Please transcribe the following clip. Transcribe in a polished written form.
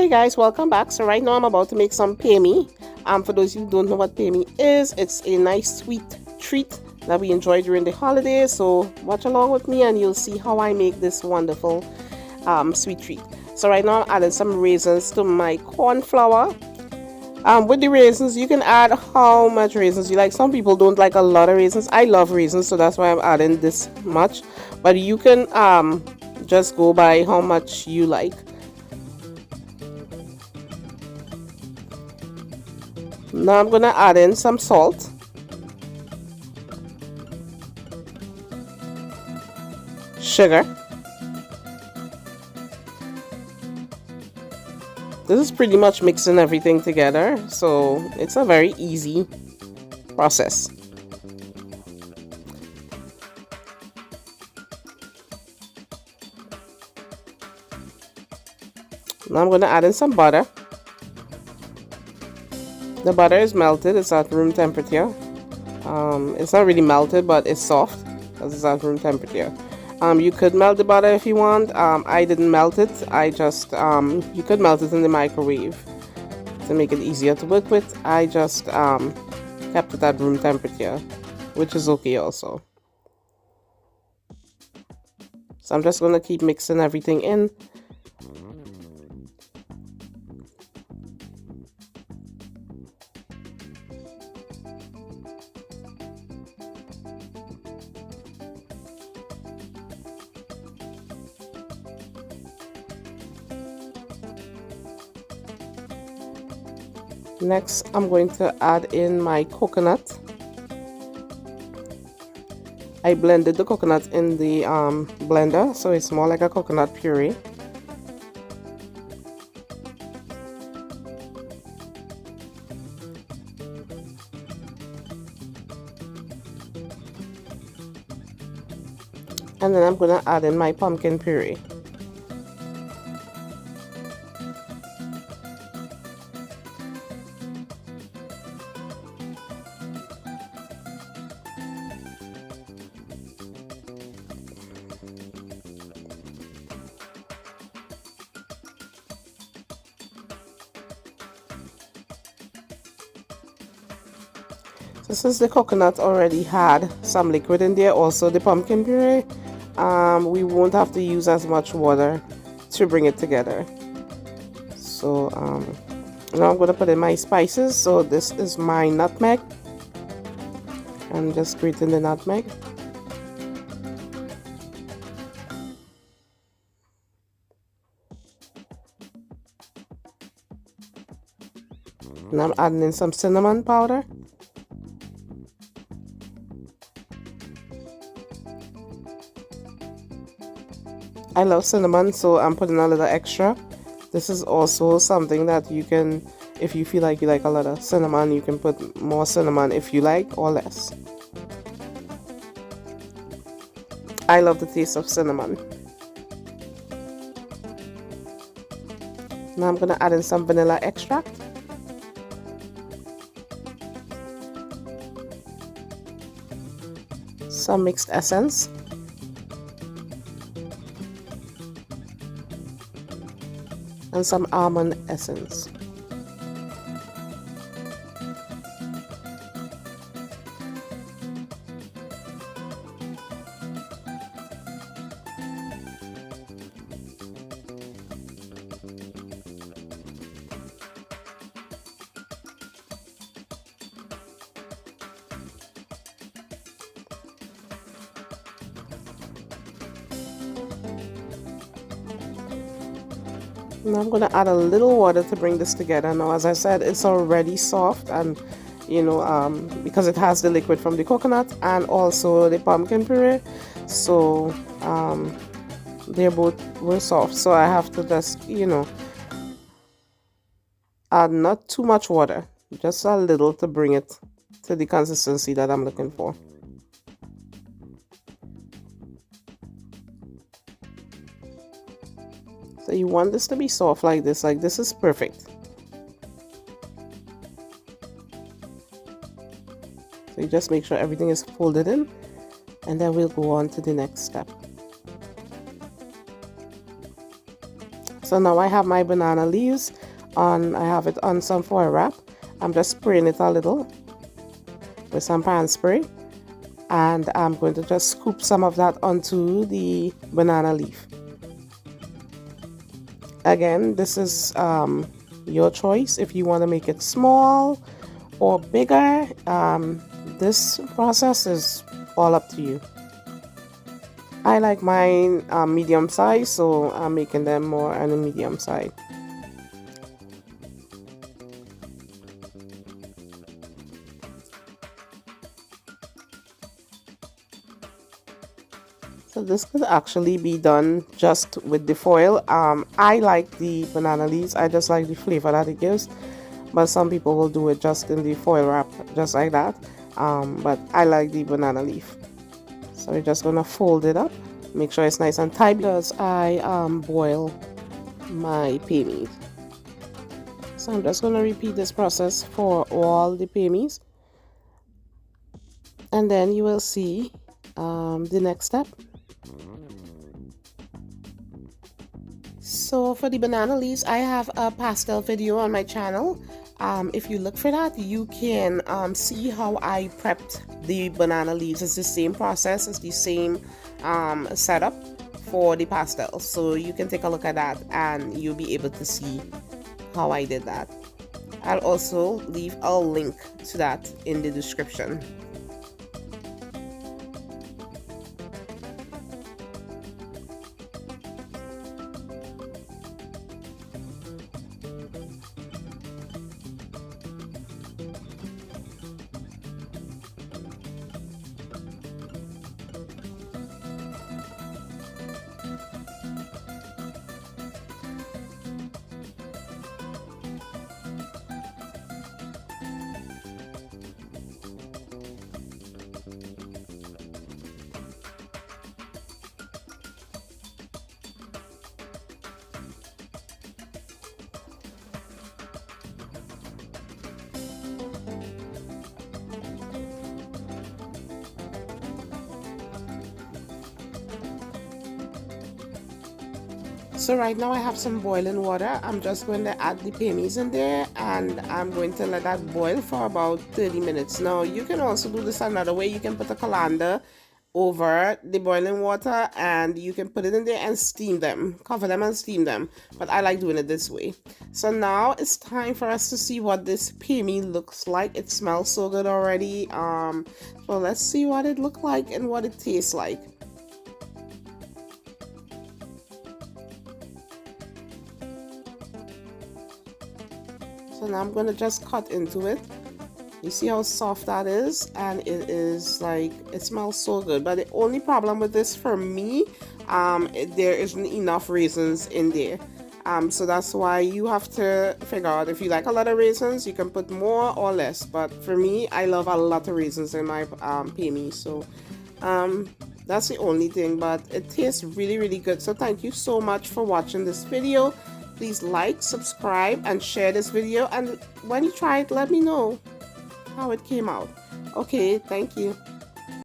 Hey guys, welcome back. So right now I'm about to make some payme. For those of you who don't know what payme is, it's a nice sweet treat that we enjoy during the holidays. So watch along with me and you'll see how I make this wonderful sweet treat. So right now I'm adding some raisins to my corn flour. With the raisins, you can add how much raisins you like. Some people don't like a lot of raisins. I love raisins, so that's why I'm adding this much. But you can just go by how much you like. Now I'm gonna add in some salt, sugar. This is pretty much mixing everything together, so it's a very easy process. Now I'm gonna add in some butter. The butter is melted, it's at room temperature. It's not really melted, but it's soft because it's at room temperature. You could melt the butter if you want. I didn't melt it. I just, you could melt it in the microwave to make it easier to work with. I just kept it at room temperature, which is okay also. So I'm just going to keep mixing everything in. Next, I'm going to add in my coconut. I blended the coconut in the blender, so it's more like a coconut puree. And then I'm going to add in my pumpkin puree. So since the coconut already had some liquid in there, also the pumpkin puree, we won't have to use as much water to bring it together. So now I'm going to put in my spices. So this is my nutmeg. I'm just grating the nutmeg. Now I'm adding in some cinnamon powder. I love cinnamon, so I'm putting a little extra. This is also something that you can, if you feel like you like a lot of cinnamon, you can put more cinnamon if you like, or less. I love the taste of cinnamon. Now I'm going to add in some vanilla extract. Some mixed essence. And some almond essence. Now I'm going to add a little water to bring this together. Now, as I said, it's already soft, and you know, because it has the liquid from the coconut and also the pumpkin puree, so they both were soft. So I have to just, you know, add not too much water, just a little to bring it to the consistency that I'm looking for. So you want this to be soft like this is perfect. So you just make sure everything is folded in, and then we'll go on to the next step. So now I have my banana leaves on. I have it on some foil wrap. I'm just spraying it a little with some pan spray, and I'm going to just scoop some of that onto the banana leaf. Again, this is your choice if you want to make it small or bigger. This process is all up to you. I like mine medium size, so I'm making them more on the medium side. So this could actually be done just with the foil. I like the banana leaves. I just like the flavor that it gives. But some people will do it just in the foil wrap, just like that. But I like the banana leaf. So we're just gonna fold it up. Make sure it's nice and tight because I boil my paymes. So I'm just gonna repeat this process for all the paymes. And then you will see the next step. So for the banana leaves, I have a pastel video on my channel. If you look for that, you can see how I prepped the banana leaves. It's the same process, it's the same setup for the pastel. So you can take a look at that and you'll be able to see how I did that. I'll also leave a link to that in the description. So right now I have some boiling water. I'm just going to add the paymes in there and I'm going to let that boil for about 30 minutes. Now you can also do this another way. You can put a colander over the boiling water and you can put it in there and steam them, cover them and steam them, but I like doing it this way. So now it's time for us to see what this payme looks like. It smells so good already. So let's see what it looks like and what it tastes like. So now I'm gonna just cut into it. You see how soft that is, and it is like, it smells so good. But the only problem with this for me, there isn't enough raisins in there. So that's why you have to figure out if you like a lot of raisins, you can put more or less. But for me, I love a lot of raisins in my payme. So that's the only thing, but it tastes really, really good. So thank you so much for watching this video. Please like, subscribe, and share this video. And when you try it, let me know how it came out. Okay, thank you.